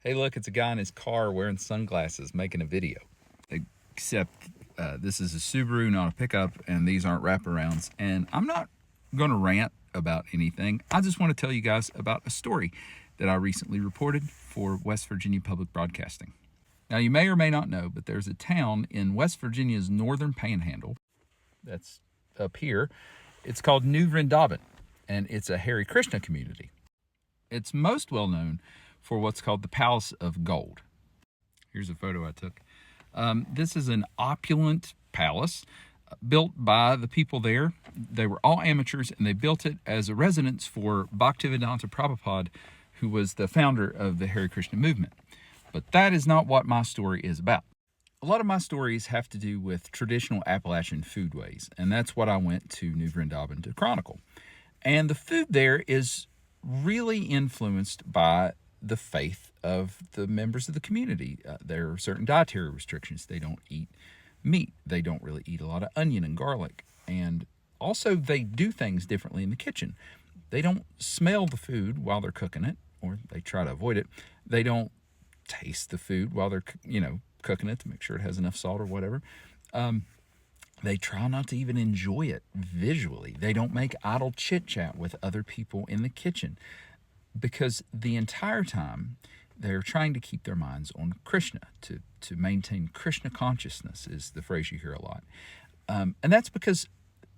Hey, look, it's a guy in his car wearing sunglasses making a video. Except this is a Subaru, not a pickup, and these aren't wraparounds. And I'm not going to rant about anything. I just want to tell you guys about a story that I recently reported for West Virginia Public Broadcasting. Now, you may or may not know, but there's a town in West Virginia's northern panhandle that's up here. It's called New Vrindavan, and it's a Hare Krishna community. It's most well known for what's called the Palace of Gold. Here's a photo I took. This is an opulent palace built by the people there. They were all amateurs, and they built it as a residence for Bhaktivedanta Prabhupada, who was the founder of the Hare Krishna movement. But that is not what my story is about. A lot of my stories have to do with traditional Appalachian foodways, and that's what I went to New Vrindavan to chronicle. And the food there is really influenced by the faith of the members of the community. There are certain dietary restrictions. They don't eat meat. They don't really eat a lot of onion and garlic. And also they do things differently in the kitchen. They don't smell the food while they're cooking it, or they try to avoid it. They don't taste the food while they're, cooking it to make sure it has enough salt or whatever. They try not to even enjoy it visually. They don't make idle chit-chat with other people in the kitchen, because the entire time they're trying to keep their minds on Krishna, to maintain Krishna consciousness is the phrase you hear a lot. And that's because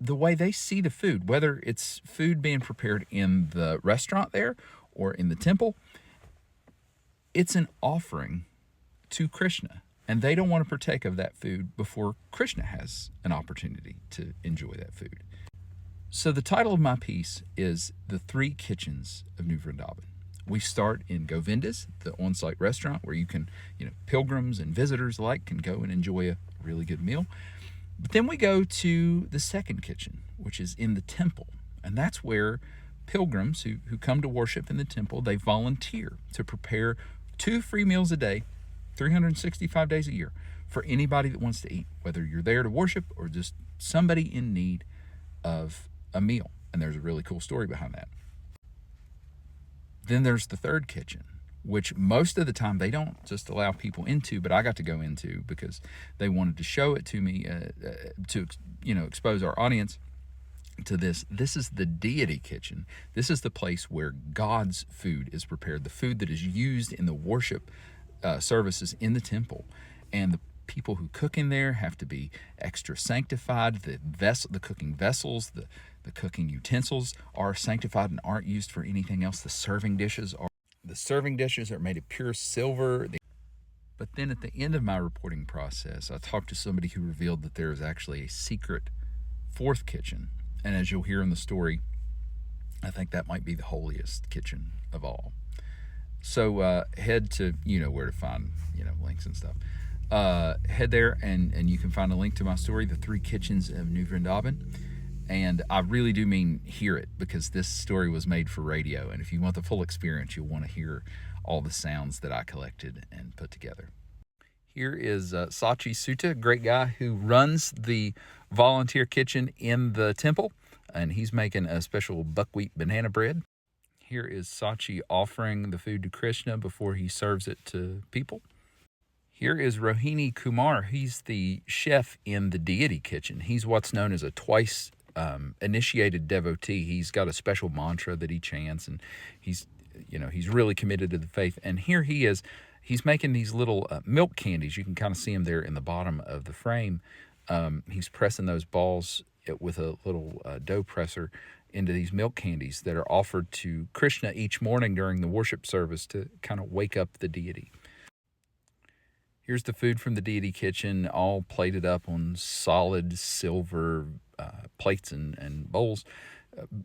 the way they see the food, whether it's food being prepared in the restaurant there or in the temple, it's an offering to Krishna. And they don't want to partake of that food before Krishna has an opportunity to enjoy that food. So the title of my piece is The Three Kitchens of New Vrindavan. We start in Govinda's, the on-site restaurant where you can, pilgrims and visitors alike can go and enjoy a really good meal. But then we go to the second kitchen, which is in the temple. And that's where pilgrims who come to worship in the temple, they volunteer to prepare 2 free meals a day, 365 days a year, for anybody that wants to eat, whether you're there to worship or just somebody in need of a meal. And there's a really cool story behind that. Then there's the third kitchen, which most of the time they don't just allow people into, but I got to go into because they wanted to show it to me to expose our audience to this. This is the deity kitchen. This is the place where God's food is prepared, the food that is used in the worship services in the temple. And the people who cook in there have to be extra sanctified. The cooking vessels, the cooking utensils are sanctified and aren't used for anything else. The serving dishes are made of pure silver. But then at the end of my reporting process, I talked to somebody who revealed that there is actually a secret fourth kitchen. And as you'll hear in the story, I think that might be the holiest kitchen of all. So head to, where to find, links and stuff. Head there and you can find a link to my story, The Three Kitchens of New Vrindavan. And I really do mean hear it, because this story was made for radio. And if you want the full experience, you'll want to hear all the sounds that I collected and put together. Here is Sachi Sutta, a great guy who runs the volunteer kitchen in the temple. And he's making a special buckwheat banana bread. Here is Sachi offering the food to Krishna before he serves it to people. Here is Rohini Kumar. He's the chef in the deity kitchen. He's what's known as a twice initiated devotee. He's got a special mantra that he chants, and he's really committed to the faith. And here he is. He's making these little milk candies. You can kind of see him there in the bottom of the frame. He's pressing those balls with a little dough presser into these milk candies that are offered to Krishna each morning during the worship service to kind of wake up the deity. Here's the food from the deity kitchen, all plated up on solid silver plates and bowls,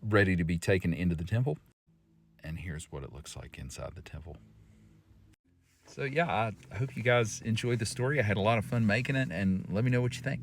ready to be taken into the temple. And here's what it looks like inside the temple. So yeah, I hope you guys enjoyed the story. I had a lot of fun making it, and let me know what you think.